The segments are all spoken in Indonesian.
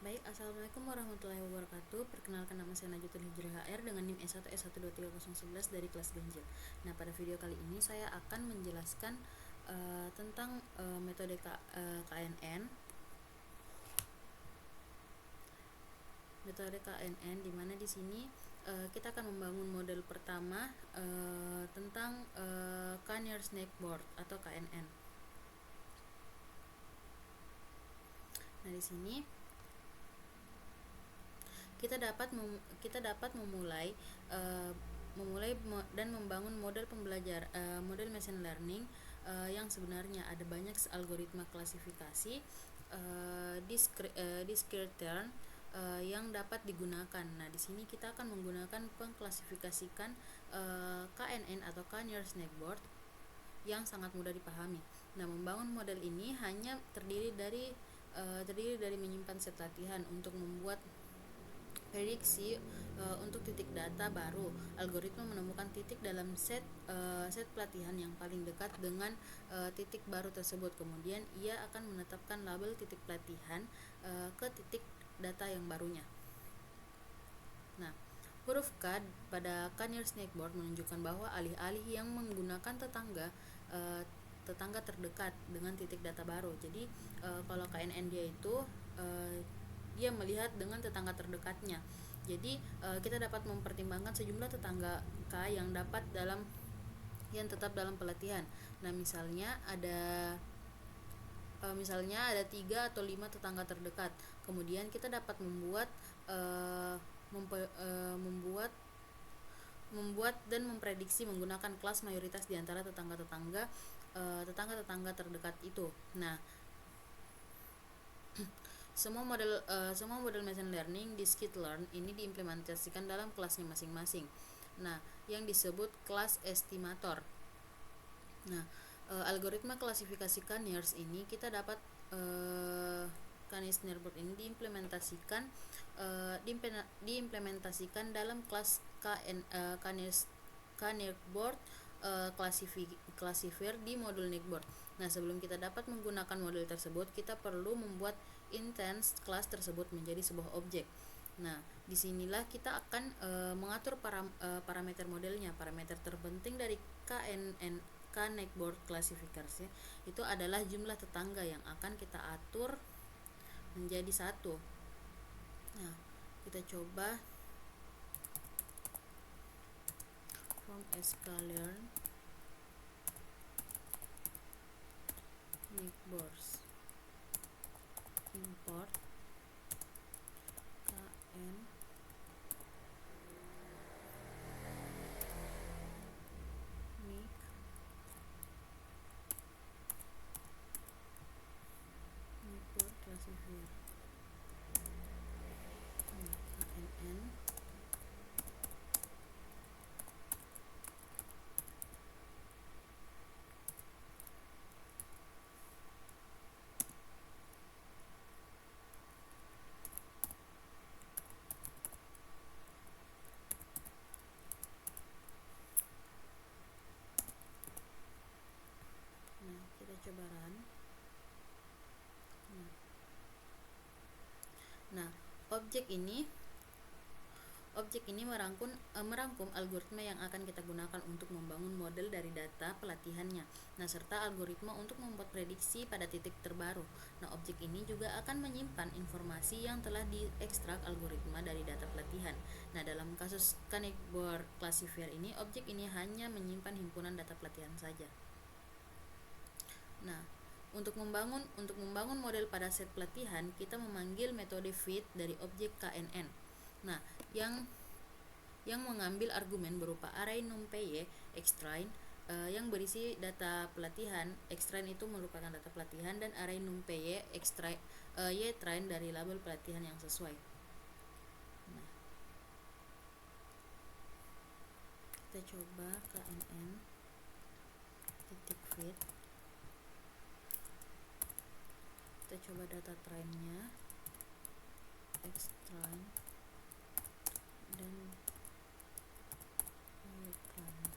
Baik, Assalamualaikum warahmatullahi wabarakatuh. Perkenalkan, nama saya Najutul Hijrah HR dengan NIM S1 S1230111 dari kelas ganjil. Nah, pada video kali ini saya akan menjelaskan tentang metode KNN. Metode KNN di mana di sini kita akan membangun model pertama tentang Canner Snake Board atau KNN. Nah, di sini kita dapat memulai dan membangun model model machine learning yang sebenarnya ada banyak algoritma klasifikasi discrete yang dapat digunakan. Nah, di sini kita akan menggunakan pengklasifikasikan KNN atau Canner Snake Board yang sangat mudah dipahami. Nah, membangun model ini hanya terdiri dari menyimpan set latihan untuk membuat prediksi untuk titik data baru. Algoritma menemukan titik dalam set pelatihan yang paling dekat dengan titik baru tersebut. Kemudian ia akan menetapkan label titik pelatihan ke titik data yang barunya. Nah, huruf K pada Canner Snake Board menunjukkan bahwa alih-alih yang menggunakan tetangga terdekat dengan titik data baru. Jadi kalau KNN dia itu dia melihat dengan tetangga terdekatnya. Jadi kita dapat mempertimbangkan sejumlah tetangga K yang tetap dalam pelatihan. Nah, misalnya ada 3 atau 5 tetangga terdekat. Kemudian kita dapat membuat dan memprediksi menggunakan kelas mayoritas di antara tetangga-tetangga terdekat itu. Nah, semua model machine learning di skitlearn ini diimplementasikan dalam kelasnya masing-masing. Nah, yang disebut kelas estimator. Nah, algoritma klasifikasi Caners ini kita dapat Canner Snake Board ini diimplementasikan dalam kelas Canner Board classifier di modul Nickboard. Nah, sebelum kita dapat menggunakan model tersebut, kita perlu membuat instance kelas tersebut menjadi sebuah objek. Nah, disinilah kita akan mengatur parameter modelnya. Parameter terpenting dari Board classifiers itu adalah jumlah tetangga yang akan kita atur menjadi 1. Nah, kita coba from sklearn Nickboards import kn Nick Nickboard classifier KNN. Nah, kita coba run. Nah, objek ini merangkum algoritma yang akan kita gunakan untuk membangun model dari data pelatihannya. Nah, serta algoritma untuk membuat prediksi pada titik terbaru. Nah, objek ini juga akan menyimpan informasi yang telah diekstrak algoritma dari data pelatihan. Nah, dalam kasus Canner Board classifier ini, objek ini hanya menyimpan himpunan data pelatihan saja. Nah, untuk membangun model pada set pelatihan, kita memanggil metode fit dari objek KNN. Nah, yang mengambil argumen berupa array numpy xtrain yang berisi data pelatihan. Xtrain itu merupakan data pelatihan dan array numpy ytrain dari label pelatihan yang sesuai. Nah, kita coba KNN titik fit. Kita coba data trainnya xtrain dan ytrain.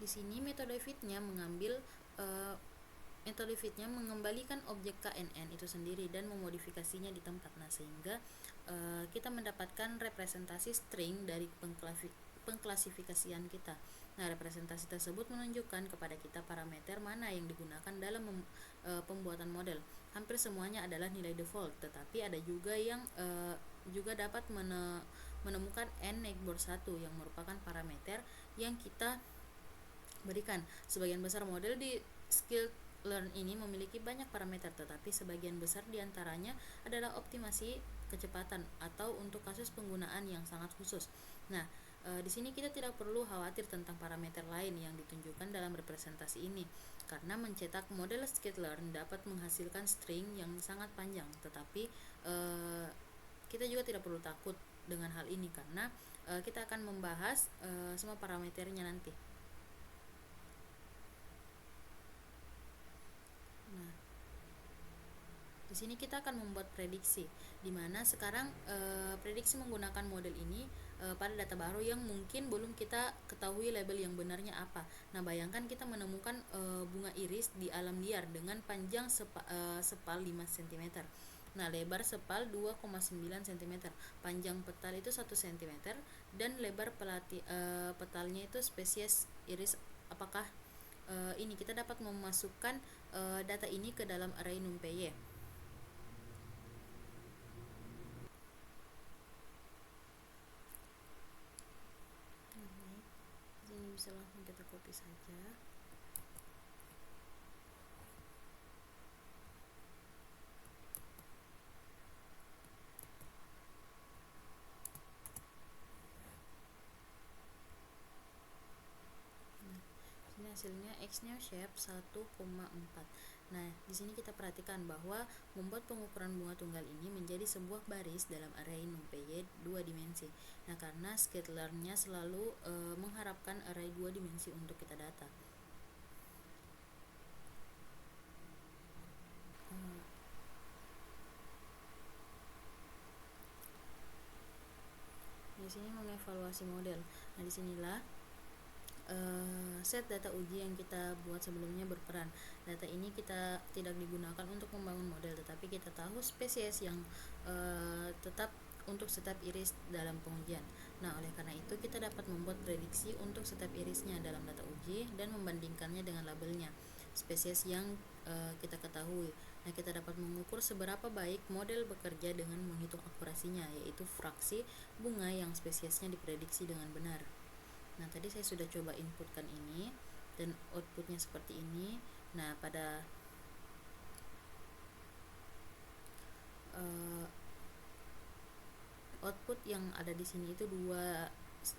di sini metode fitnya mengembalikan objek KNN itu sendiri dan memodifikasinya di tempat. Nah, sehingga kita mendapatkan representasi string dari pengklasifikasian kita. Nah, representasi tersebut menunjukkan kepada kita parameter mana yang digunakan dalam pembuatan model. Hampir semuanya adalah nilai default, tetapi ada juga yang juga dapat menemukan n-neighbor 1 yang merupakan parameter yang kita berikan. Sebagian besar model di sklearn ini memiliki banyak parameter, tetapi sebagian besar diantaranya adalah optimasi kecepatan atau untuk kasus penggunaan yang sangat khusus. Nah, di sini kita tidak perlu khawatir tentang parameter lain yang ditunjukkan dalam representasi ini, karena mencetak model sklearn dapat menghasilkan string yang sangat panjang, tetapi kita juga tidak perlu takut dengan hal ini karena kita akan membahas semua parameternya nanti. Nah, di sini kita akan membuat prediksi, di mana sekarang prediksi menggunakan model ini pada data baru yang mungkin belum kita ketahui label yang benarnya apa. Nah, bayangkan kita menemukan bunga iris di alam liar dengan panjang sepal 5 cm. Nah, lebar sepal 2,9 cm, panjang petal itu 1 cm, dan lebar petalnya itu spesies iris. Apakah ini kita dapat memasukkan data ini ke dalam array NumPy? Ini bisa langsung kita copy saja. Ini hasilnya X-nya shape 1,4. Nah, di sini kita perhatikan bahwa membuat pengukuran bunga tunggal ini menjadi sebuah baris dalam array NumPy 2 dimensi. Nah, karena sklearn-nya selalu mengharapkan array 2 dimensi untuk kita data. Di sini mengevaluasi model. Nah, disinilah set data uji yang kita buat sebelumnya berperan. Data ini kita tidak digunakan untuk membangun model, tetapi kita tahu spesies yang tetap untuk setiap iris dalam pengujian. Nah, oleh karena itu kita dapat membuat prediksi untuk setiap irisnya dalam data uji dan membandingkannya dengan labelnya spesies yang kita ketahui. Nah, kita dapat mengukur seberapa baik model bekerja dengan menghitung akurasinya, yaitu fraksi bunga yang spesiesnya diprediksi dengan benar. Nah, tadi saya sudah coba inputkan ini dan outputnya seperti ini. Nah, pada output yang ada di sini itu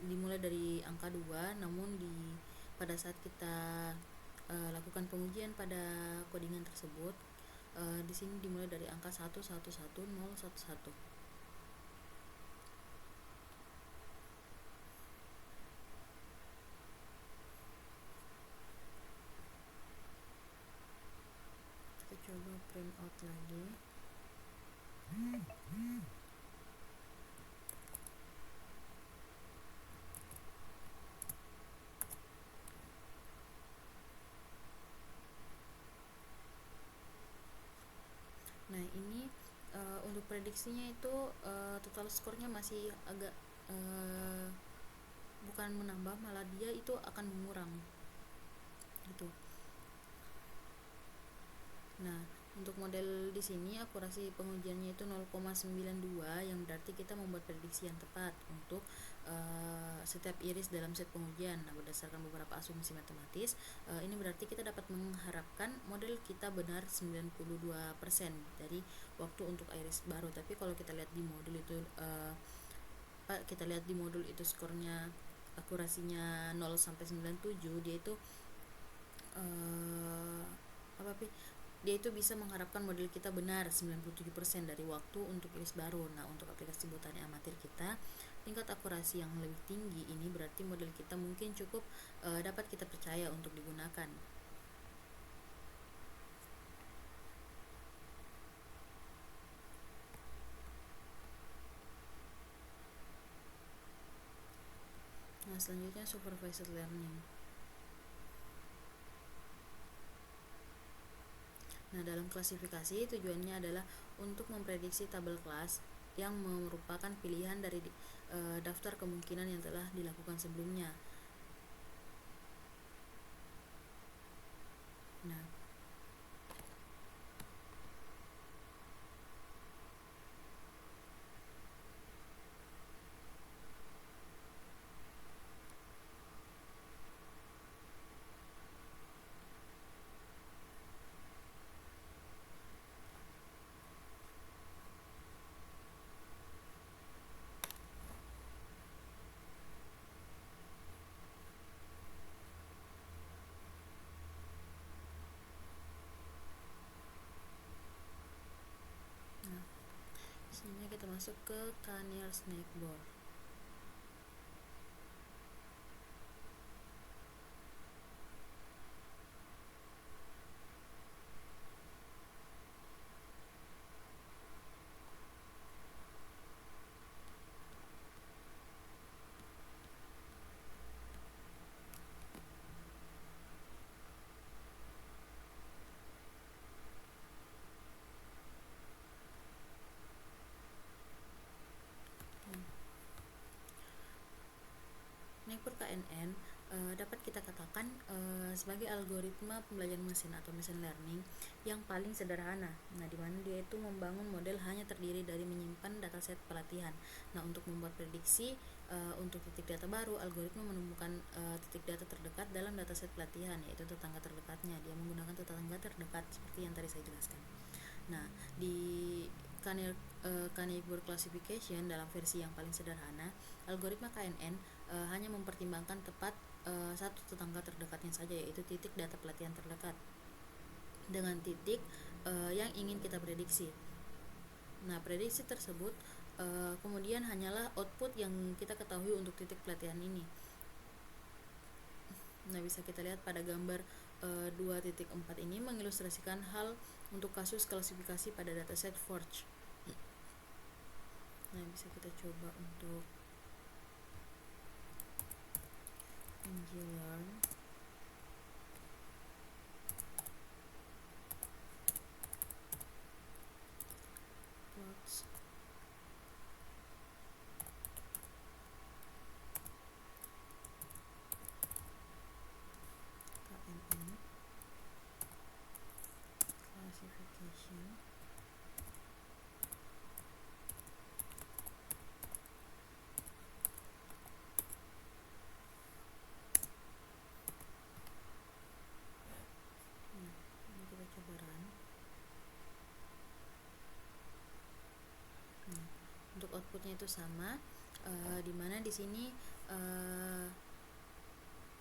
dimulai dari angka 2, namun pada saat kita lakukan pengujian pada codingan tersebut, di sini dimulai dari angka 111011. Coba print out lagi. Nah, ini untuk prediksinya itu total skornya masih agak bukan menambah, malah dia itu akan mengurang gitu. Nah, untuk model di sini akurasi pengujiannya itu 0,92, yang berarti kita membuat prediksi yang tepat untuk setiap iris dalam set pengujian. Nah, berdasarkan beberapa asumsi matematis, ini berarti kita dapat mengharapkan model kita benar 92% dari waktu untuk iris baru. Tapi kalau kita lihat di modul itu skornya akurasinya 0 sampai 97, dia itu dia itu bisa mengharapkan model kita benar 97% dari waktu untuk iris baru. Nah, untuk aplikasi botani amatir kita, tingkat akurasi yang lebih tinggi ini berarti model kita mungkin cukup dapat kita percaya untuk digunakan. Nah, selanjutnya supervised learning. Nah, dalam klasifikasi tujuannya adalah untuk memprediksi tabel kelas yang merupakan pilihan dari daftar kemungkinan yang telah dilakukan sebelumnya. Nah, selanjutnya kita masuk ke Canier's Snakeboard. Snakeboard KNN dapat kita katakan sebagai algoritma pembelajaran mesin atau machine learning yang paling sederhana. Nah, di mana dia itu membangun model hanya terdiri dari menyimpan dataset pelatihan. Nah, untuk membuat prediksi untuk titik data baru, algoritma menemukan titik data terdekat dalam dataset pelatihan, yaitu tetangga terdekatnya. Dia menggunakan tetangga terdekat seperti yang tadi saya jelaskan. Nah, di Canier's Classification dalam versi yang paling sederhana, algoritma KNN hanya mempertimbangkan tepat satu tetangga terdekatnya saja, yaitu titik data pelatihan terdekat dengan titik yang ingin kita prediksi. Nah, prediksi tersebut kemudian hanyalah output yang kita ketahui untuk titik pelatihan ini. Nah, bisa kita lihat pada gambar 2.4 ini mengilustrasikan hal untuk kasus klasifikasi pada dataset Forge. Nah, bisa kita coba untuk Angular plots KNN classification. Ini kita coba run. Untuk outputnya itu sama, dimana di sini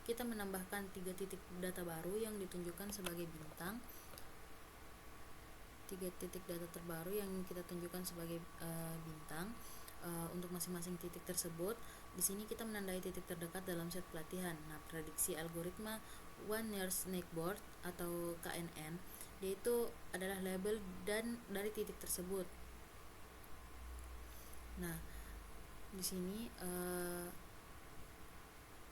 kita menambahkan 3 titik data baru yang ditunjukkan sebagai bintang. 3 titik data terbaru yang kita tunjukkan sebagai bintang. Untuk masing-masing titik tersebut, di sini kita menandai titik terdekat dalam set pelatihan. Nah, prediksi algoritma Canier's Snakeboard atau KNN, yaitu adalah label dan dari titik tersebut. Nah, di sini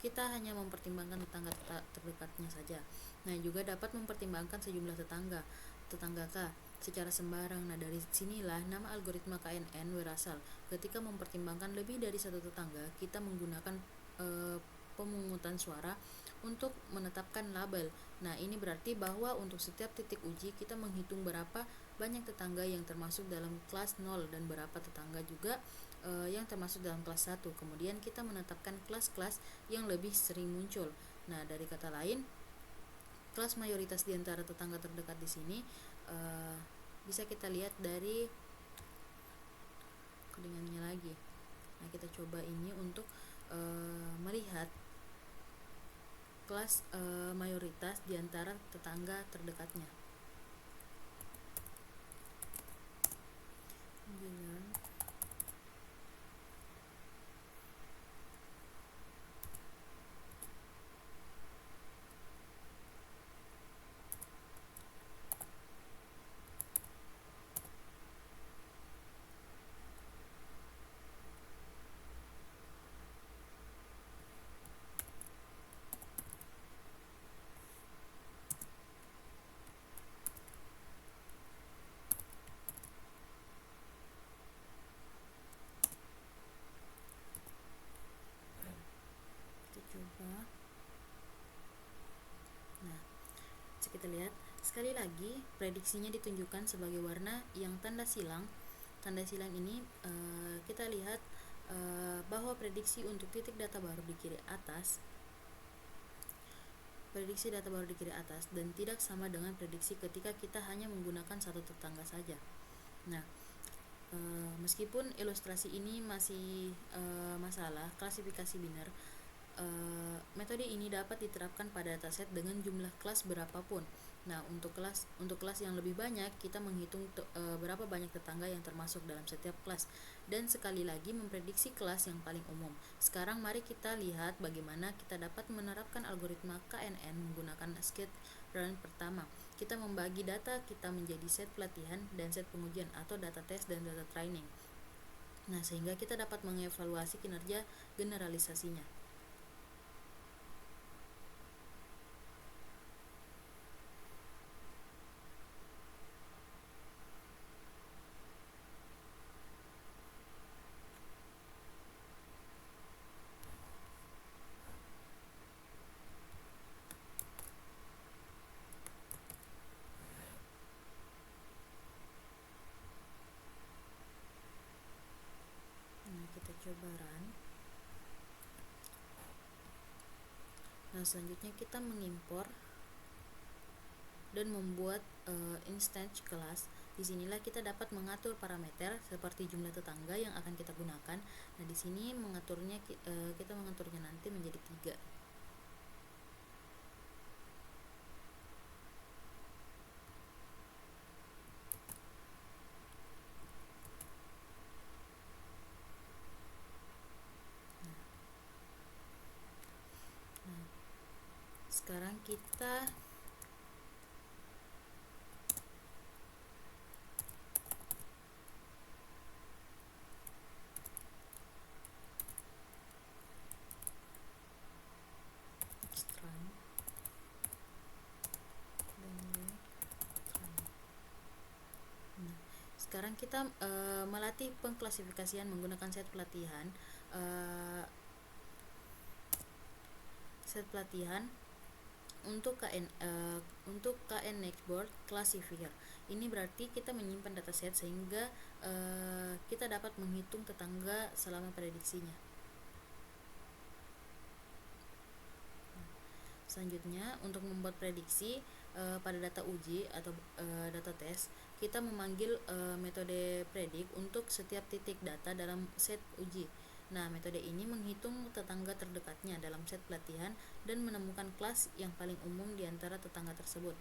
kita hanya mempertimbangkan tetangga terdekatnya saja. Nah, juga dapat mempertimbangkan sejumlah tetangga K secara sembarang. Nah, dari sinilah nama algoritma KNN berasal. Ketika mempertimbangkan lebih dari satu tetangga, kita menggunakan pemungutan suara untuk menetapkan label. Nah, ini berarti bahwa untuk setiap titik uji kita menghitung berapa banyak tetangga yang termasuk dalam kelas 0 dan berapa tetangga juga yang termasuk dalam kelas 1. Kemudian kita menetapkan kelas-kelas yang lebih sering muncul. Nah, dari kata lain, kelas mayoritas di antara tetangga terdekat di sini bisa kita lihat dari codingannya lagi. Nah, kita coba ini untuk melihat kelas mayoritas di antara tetangga terdekatnya. kita lihat sekali lagi prediksinya ditunjukkan sebagai warna yang tanda silang. Tanda silang ini kita lihat bahwa prediksi untuk titik data baru di kiri atas, dan tidak sama dengan prediksi ketika kita hanya menggunakan satu tetangga saja. Nah, meskipun ilustrasi ini masih masalah klasifikasi biner, metode ini dapat diterapkan pada dataset dengan jumlah kelas berapapun. Nah, untuk kelas yang lebih banyak, kita menghitung berapa banyak tetangga yang termasuk dalam setiap kelas, dan sekali lagi memprediksi kelas yang paling umum. Sekarang mari kita lihat bagaimana kita dapat menerapkan algoritma KNN menggunakan skate-learn. Pertama, kita membagi data kita menjadi set pelatihan dan set pengujian atau data test dan data training. Nah, sehingga kita dapat mengevaluasi kinerja generalisasinya. Kita coba run. Nah, selanjutnya kita mengimpor dan membuat instance kelas. Disinilah kita dapat mengatur parameter seperti jumlah tetangga yang akan kita gunakan. Nah, di sini mengaturnya kita mengaturnya nanti menjadi 3. Sekarang kita sekarang kita melatih pengklasifikasian menggunakan set pelatihan untuk KN Nextboard Classifier. Ini berarti kita menyimpan dataset sehingga kita dapat menghitung tetangga selama prediksinya. Selanjutnya, untuk membuat prediksi pada data uji atau data tes, kita memanggil metode predict untuk setiap titik data dalam set uji. Nah, metode ini menghitung tetangga terdekatnya dalam set pelatihan dan menemukan kelas yang paling umum di antara tetangga tersebut.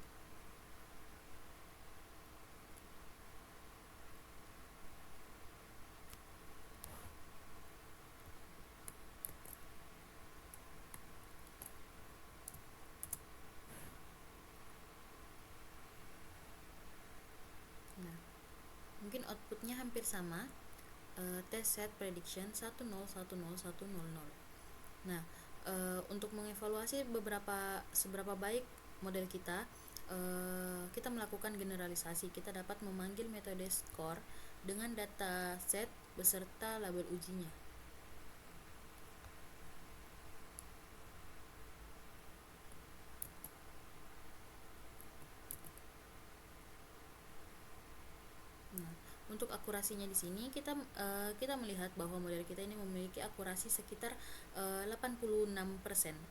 Nah, mungkin outputnya hampir sama. Test set prediction 10101000. Nah, untuk mengevaluasi seberapa baik model kita, kita melakukan generalisasi. Kita dapat memanggil metode score dengan data set beserta label ujinya. Nah, untuk akurasinya di sini kita melihat bahwa model kita ini memiliki akurasi sekitar 86%,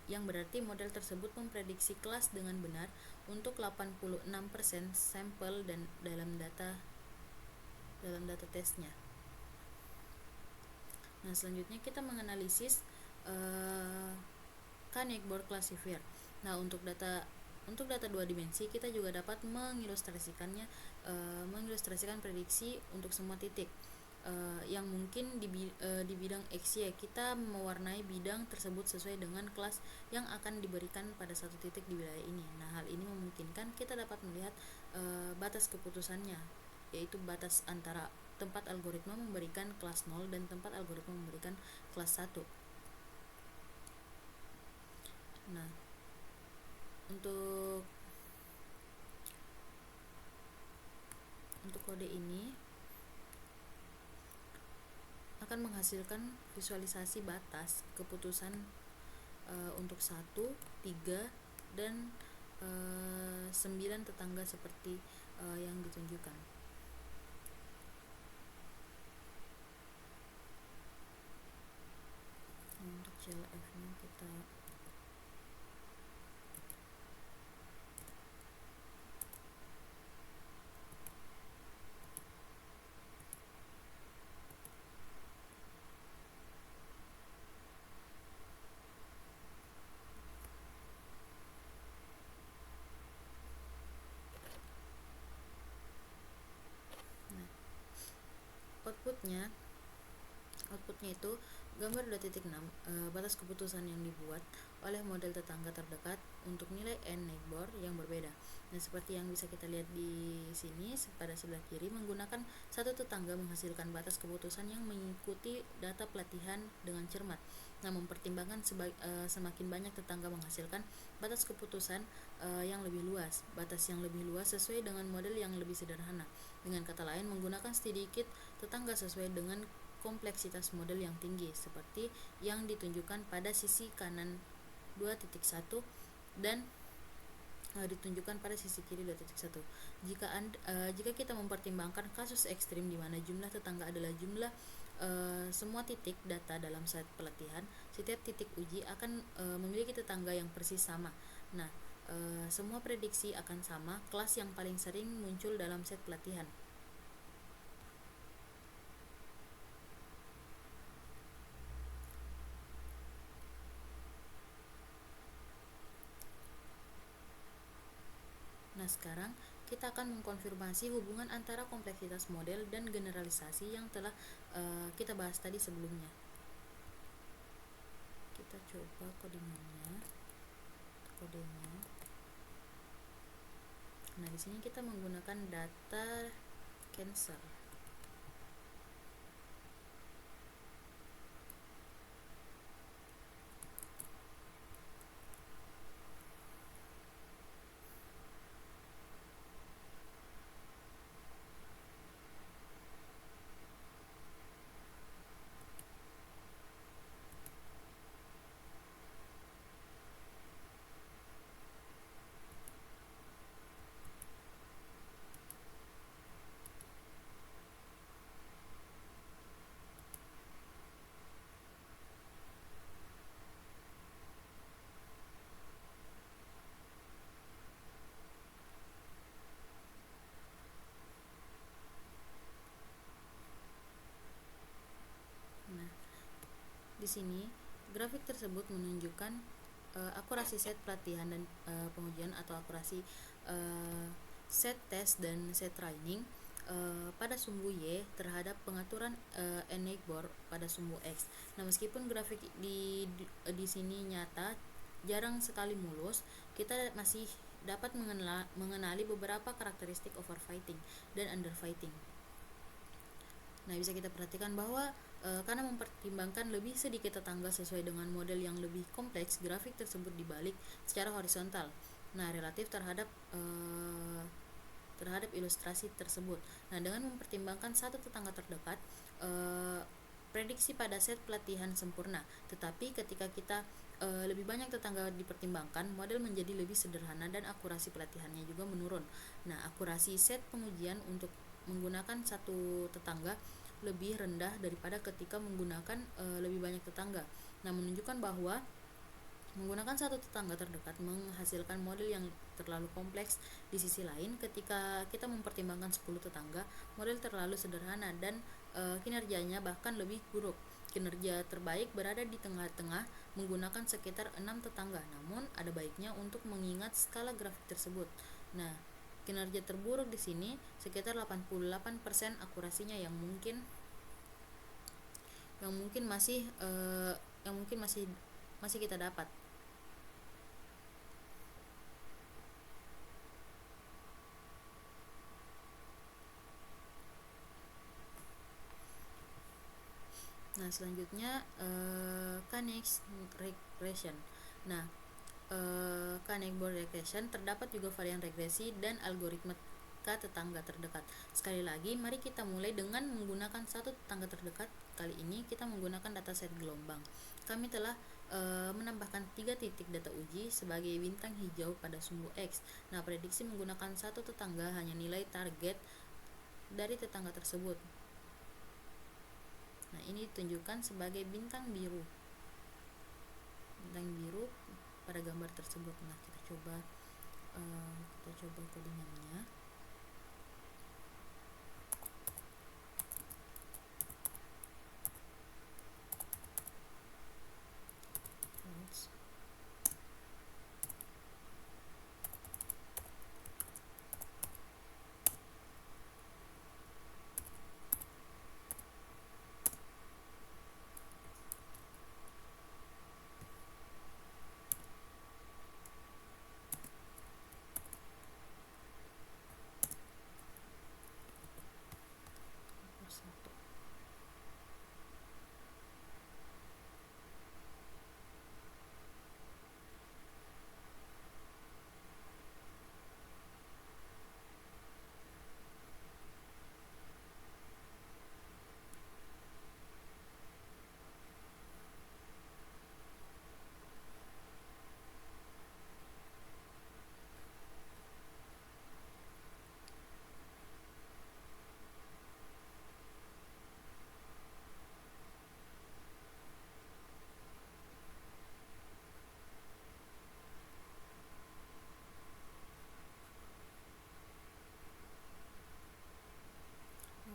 yang berarti model tersebut memprediksi kelas dengan benar untuk 86% sampel dan dalam data tesnya. Nah, selanjutnya kita menganalisis K-Nextboard Classifier. Nah, untuk data 2 dimensi kita juga dapat mengilustrasikan prediksi untuk semua titik yang mungkin di bidang XY. Kita mewarnai bidang tersebut sesuai dengan kelas yang akan diberikan pada satu titik di wilayah ini. Nah, hal ini memungkinkan kita dapat melihat batas keputusannya, yaitu batas antara tempat algoritma memberikan kelas 0 dan tempat algoritma memberikan kelas 1. Nah, untuk kode ini akan menghasilkan visualisasi batas keputusan untuk 1, 3, dan 9 tetangga seperti yang ditunjukkan. Untuk CLF nya kita outputnya itu gambar 2.6, batas keputusan yang dibuat oleh model tetangga terdekat untuk nilai n neighbor yang berbeda. Nah, seperti yang bisa kita lihat di sini pada sebelah kiri, menggunakan satu tetangga menghasilkan batas keputusan yang mengikuti data pelatihan dengan cermat. Nah, mempertimbangkan semakin banyak tetangga menghasilkan batas keputusan yang lebih luas. Batas yang lebih luas sesuai dengan model yang lebih sederhana. Dengan kata lain, menggunakan sedikit tetangga sesuai dengan kompleksitas model yang tinggi, seperti yang ditunjukkan pada sisi kanan 2.1 dan ditunjukkan pada sisi kiri 2.1. Jika kita mempertimbangkan kasus ekstrim di mana jumlah tetangga adalah jumlah semua titik data dalam set pelatihan, setiap titik uji akan memiliki tetangga yang persis sama. Nah, semua prediksi akan sama kelas yang paling sering muncul dalam set pelatihan. Nah, sekarang kita akan mengkonfirmasi hubungan antara kompleksitas model dan generalisasi yang telah kita bahas tadi sebelumnya. Kita coba kodenya. Nah, di sini kita menggunakan data cancer. Nah, di sini grafik tersebut menunjukkan akurasi set pelatihan dan pengujian atau akurasi set test dan set training pada sumbu Y terhadap pengaturan n neighbor pada sumbu X. Nah, meskipun grafik di sini nyata jarang sekali mulus, kita masih dapat mengenali beberapa karakteristik overfitting dan underfitting. Nah, bisa kita perhatikan bahwa karena mempertimbangkan lebih sedikit tetangga sesuai dengan model yang lebih kompleks, grafik tersebut dibalik secara horizontal. Nah, relatif terhadap ilustrasi tersebut. Nah, dengan mempertimbangkan satu tetangga terdekat, prediksi pada set pelatihan sempurna. Tetapi ketika kita lebih banyak tetangga dipertimbangkan, model menjadi lebih sederhana dan akurasi pelatihannya juga menurun. Nah, akurasi set pengujian untuk menggunakan satu tetangga lebih rendah daripada ketika menggunakan lebih banyak tetangga. Nah, menunjukkan bahwa menggunakan satu tetangga terdekat menghasilkan model yang terlalu kompleks. Di sisi lain, ketika kita mempertimbangkan 10 tetangga, model terlalu sederhana dan kinerjanya bahkan lebih buruk. Kinerja terbaik berada di tengah-tengah menggunakan sekitar 6 tetangga. Namun, ada baiknya untuk mengingat skala grafik tersebut. Nah, kinerja terburuk di sini sekitar 88% akurasinya yang mungkin masih kita dapat. Nah, selanjutnya K-neighbor regression. Nah, K-neighbor regression terdapat juga varian regresi dan algoritma K tetangga terdekat. Sekali lagi, mari kita mulai dengan menggunakan satu tetangga terdekat. Kali ini kita menggunakan dataset gelombang. Kami telah menambahkan 3 titik data uji sebagai bintang hijau pada sumbu X. Nah, prediksi menggunakan satu tetangga hanya nilai target dari tetangga tersebut. Nah, ini ditunjukkan sebagai bintang biru. Bintang biru pada gambar tersebut. Nah, kita coba codingannya.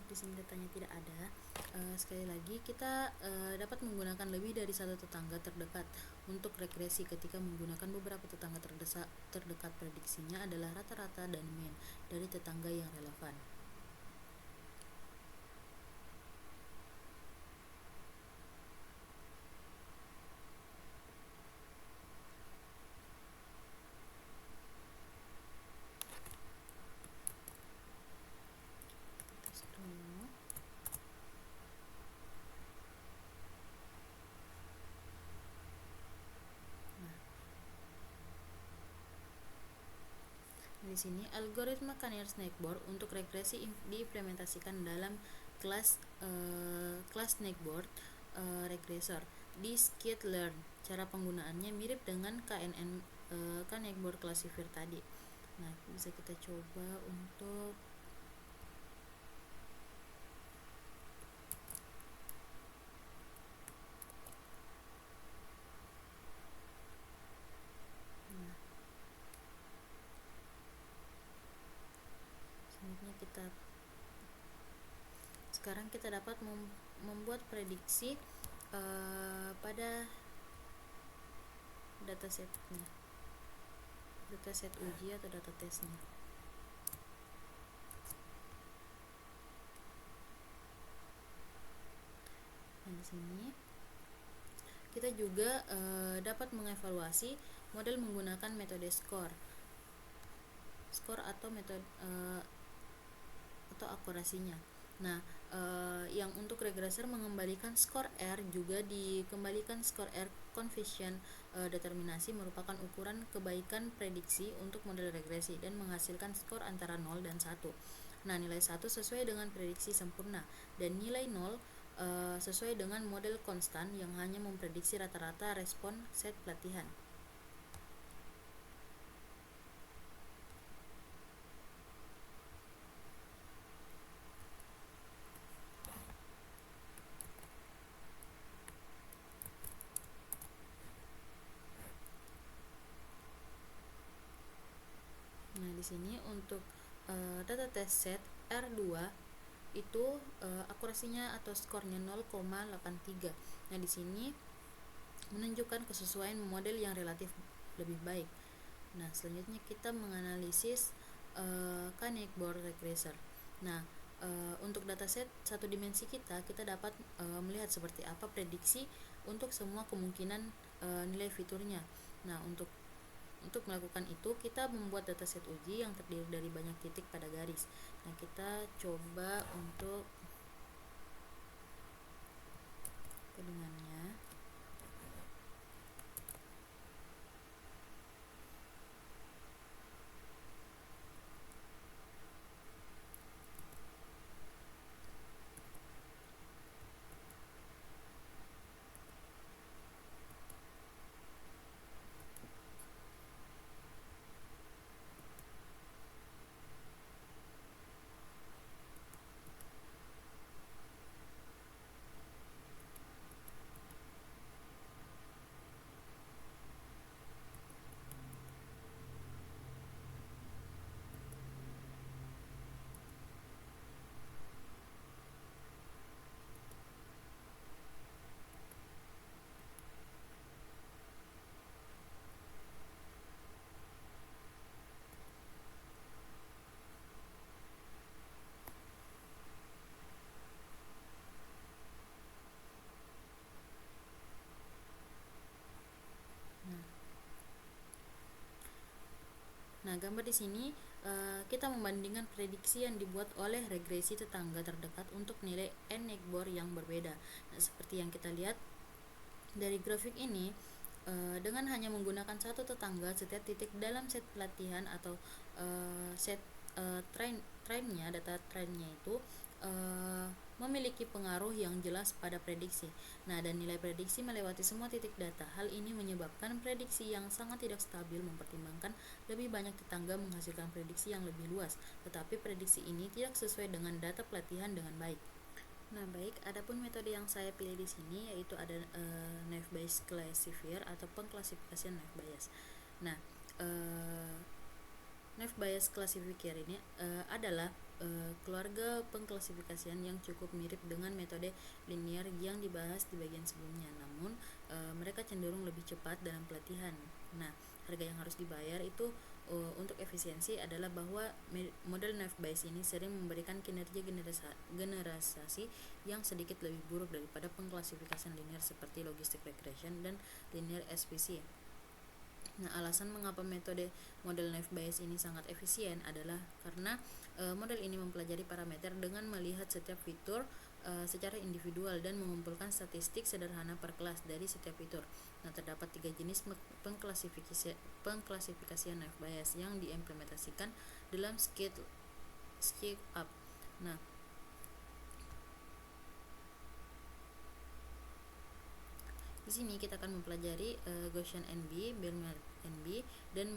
Di sini datanya tidak ada. Sekali lagi kita dapat menggunakan lebih dari satu tetangga terdekat untuk regresi ketika menggunakan beberapa tetangga terdekat. Prediksinya adalah rata-rata dan mean dari tetangga yang relevan. Di sini algoritma Canyer-Snakeboard untuk regresi diimplementasikan dalam kelas Snakeboard regressor di scikit-learn. Cara penggunaannya mirip dengan KNN Snakeboard classifier tadi. Nah, bisa kita coba untuk sekarang kita dapat membuat prediksi pada dataset uji atau data tesnya. Nah, di sini kita juga dapat mengevaluasi model menggunakan metode skor atau metode atau akurasinya. Nah, yang untuk regressor mengembalikan skor R juga dikembalikan skor R coefficient determinasi merupakan ukuran kebaikan prediksi untuk model regresi dan menghasilkan skor antara 0 dan 1. Nah, nilai 1 sesuai dengan prediksi sempurna dan nilai 0 sesuai dengan model konstan yang hanya memprediksi rata-rata respon set pelatihan. Nah, di sini untuk data test set R2 itu akurasinya atau skornya 0,83. Nah, di sini menunjukkan kesesuaian model yang relatif lebih baik. Nah, selanjutnya kita menganalisis Canyer-Snakeboard regressor. Nah, untuk dataset satu dimensi kita dapat melihat seperti apa prediksi untuk semua kemungkinan nilai fiturnya. Nah, untuk melakukan itu kita membuat dataset uji yang terdiri dari banyak titik pada garis. Nah, kita coba untuk codingannya. gambar di sini kita membandingkan prediksi yang dibuat oleh regresi tetangga terdekat untuk nilai n negbor yang berbeda. Nah, seperti yang kita lihat dari grafik ini, dengan hanya menggunakan satu tetangga, setiap titik dalam set pelatihan atau set trennya, data trennya itu memiliki pengaruh yang jelas pada prediksi. Nah, dan nilai prediksi melewati semua titik data. Hal ini menyebabkan prediksi yang sangat tidak stabil, mempertimbangkan lebih banyak tetangga menghasilkan prediksi yang lebih luas, tetapi prediksi ini tidak sesuai dengan data pelatihan dengan baik. Nah, baik, adapun metode yang saya pilih di sini yaitu ada Naive Bayes Classifier atau pengklasifikasian Naive Bayes. Nah, Naive Bayes Classifier ini adalah keluarga pengklasifikasian yang cukup mirip dengan metode linear yang dibahas di bagian sebelumnya, namun mereka cenderung lebih cepat dalam pelatihan. Nah, harga yang harus dibayar itu untuk efisiensi adalah bahwa model Naive Bayes ini sering memberikan kinerja generalisasi yang sedikit lebih buruk daripada pengklasifikasian linear seperti logistic regression dan linear SVC. Nah, alasan mengapa model Naive Bayes ini sangat efisien adalah karena model ini mempelajari parameter dengan melihat setiap fitur secara individual dan mengumpulkan statistik sederhana per kelas dari setiap fitur. Nah, terdapat 3 jenis pengklasifikasian Naive Bayes yang diimplementasikan dalam scale up. Nah, di sini kita akan mempelajari Gaussian NB, Bernoulli NB, dan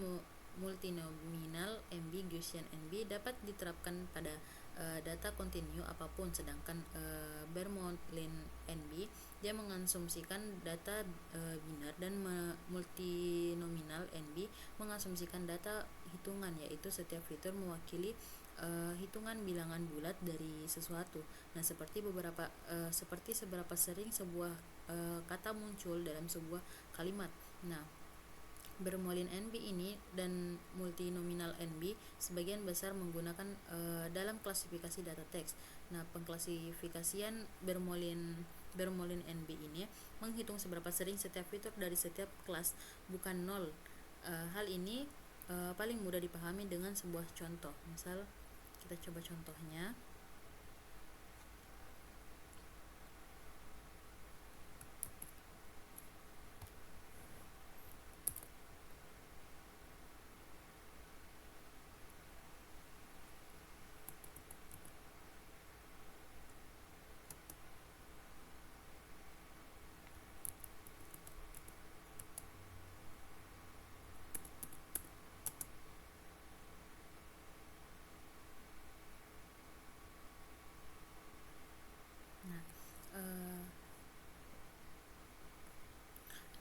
multinominal NB. Gaussian NB dapat diterapkan pada data kontinu apapun, sedangkan Bernoulli NB dia mengasumsikan data binar, dan multinominal NB mengasumsikan data hitungan, yaitu setiap fitur mewakili hitungan bilangan bulat dari sesuatu. Nah, seperti seberapa sering sebuah kata muncul dalam sebuah kalimat. Nah, Bernoulli NB ini dan multinominal NB sebagian besar menggunakan dalam klasifikasi data teks. Nah, pengklasifikasian Bernoulli NB ini menghitung seberapa sering setiap fitur dari setiap kelas, bukan nol. Hal ini paling mudah dipahami dengan sebuah contoh. Misal, kita coba contohnya.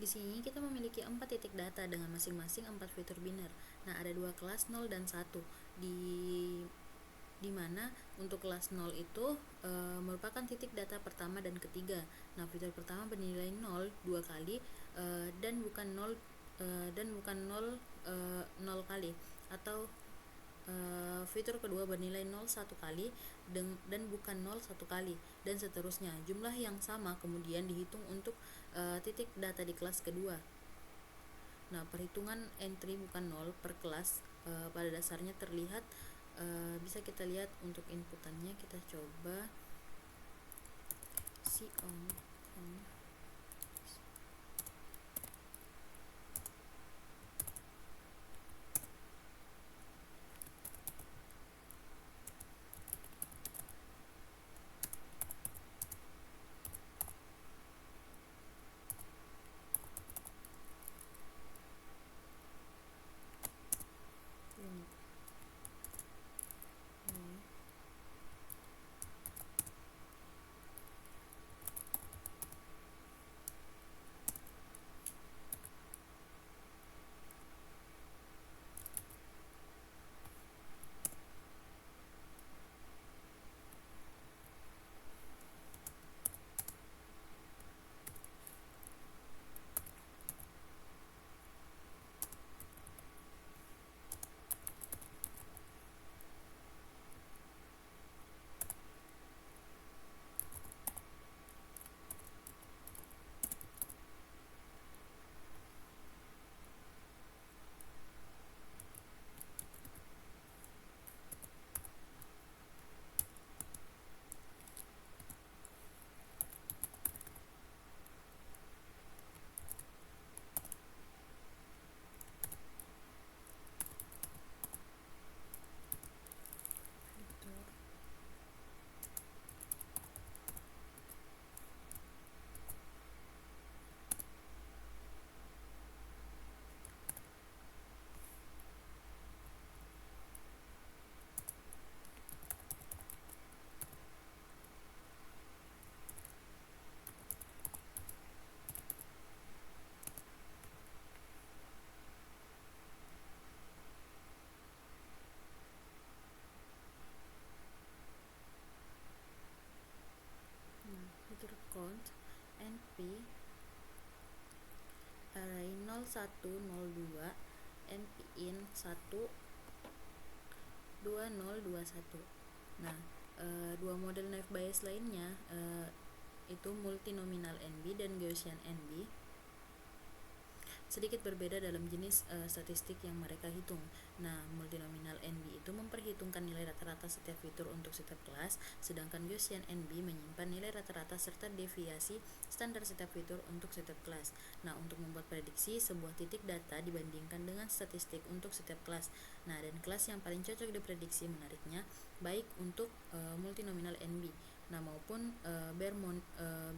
Di sini kita memiliki 4 titik data dengan masing-masing 4 fitur biner. Nah, ada 2 kelas 0 dan 1. Di mana untuk kelas 0 itu merupakan titik data pertama dan ketiga. Nah, fitur pertama bernilai 0 2 kali dan bukan 0 0 kali, atau fitur kedua bernilai 0 1 kali dan bukan 0 1 kali, dan seterusnya. Jumlah yang sama kemudian dihitung untuk titik data di kelas kedua. Nah, perhitungan entry bukan 0 per kelas pada dasarnya terlihat, bisa kita lihat untuk inputannya. Kita coba on. 0102 NPIN 1 2021. Nah, dua model naive Bayes lainnya itu multinominal NB dan Gaussian NB sedikit berbeda dalam jenis statistik yang mereka hitung. Nah, multinominal NB itu memperhitungkan nilai rata-rata setiap fitur untuk setiap kelas, sedangkan Gaussian NB menyimpan nilai rata-rata serta deviasi standar setiap fitur untuk setiap kelas. Nah, untuk membuat prediksi sebuah titik data dibandingkan dengan statistik untuk setiap kelas. Nah, dan kelas yang paling cocok diprediksi menariknya baik untuk multinominal NB, nah maupun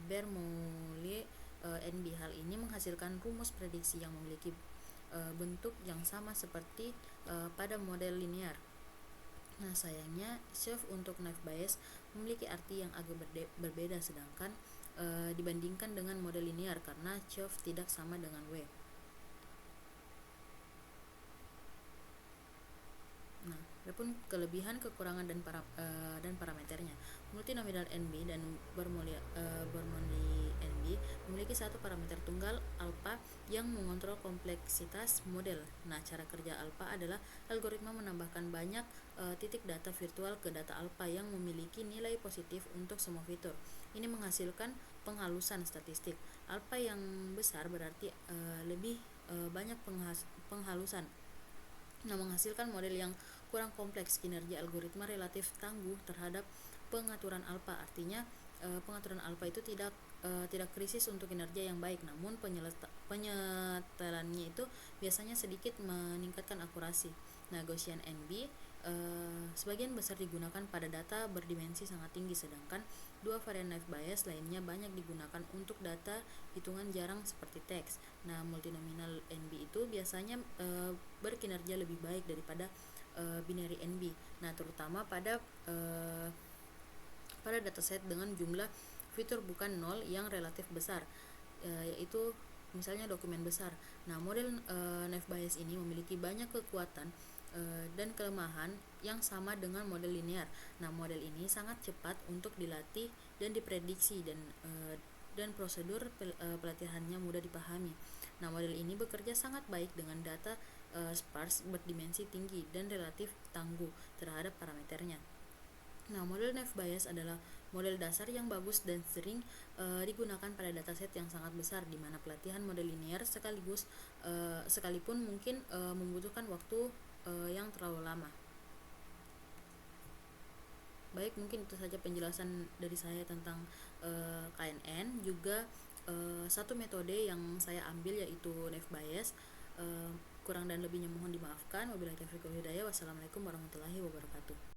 Bernoulli NB. Hal ini menghasilkan rumus prediksi yang memiliki bentuk yang sama seperti pada model linear. Nah, sayangnya Sheaf untuk naive Bayes memiliki arti yang agak berbeda sedangkan dibandingkan dengan model linear karena Sheaf tidak sama dengan W. Nah, adapun kelebihan, kekurangan dan parameternya. Multinominal NB dan Bernoulli NB memiliki satu parameter tunggal alpha yang mengontrol kompleksitas model. Nah, cara kerja alpha adalah algoritma menambahkan banyak titik data virtual ke data alpha yang memiliki nilai positif untuk semua fitur. Ini menghasilkan penghalusan statistik. Alpha yang besar berarti lebih banyak penghalusan. Nah, menghasilkan model yang kurang kompleks. Kinerja algoritma relatif tangguh terhadap pengaturan alfa. Artinya pengaturan alfa itu tidak krisis untuk kinerja yang baik, namun penyetelannya itu biasanya sedikit meningkatkan akurasi. Nah, Gaussian NB sebagian besar digunakan pada data berdimensi sangat tinggi, sedangkan dua varian naive Bayes lainnya banyak digunakan untuk data hitungan jarang seperti teks. Nah, multinominal NB itu biasanya berkinerja lebih baik daripada binary NB. Nah, terutama pada dataset dengan jumlah fitur bukan 0 yang relatif besar, yaitu misalnya dokumen besar. Nah, model naive Bayes ini memiliki banyak kekuatan dan kelemahan yang sama dengan model linear. Nah, model ini sangat cepat untuk dilatih dan diprediksi dan prosedur pelatihannya mudah dipahami. Nah, model ini bekerja sangat baik dengan data sparse berdimensi tinggi dan relatif tangguh terhadap parameternya. Nah, model naive Bayes adalah model dasar yang bagus dan sering digunakan pada dataset yang sangat besar, di mana pelatihan model linear sekalipun mungkin membutuhkan waktu yang terlalu lama. Baik, mungkin itu saja penjelasan dari saya tentang KNN. Juga satu metode yang saya ambil yaitu naive Bayes. Kurang dan lebihnya mohon dimaafkan. Wabillahi taufiq wal hidayah. Wassalamualaikum warahmatullahi wabarakatuh.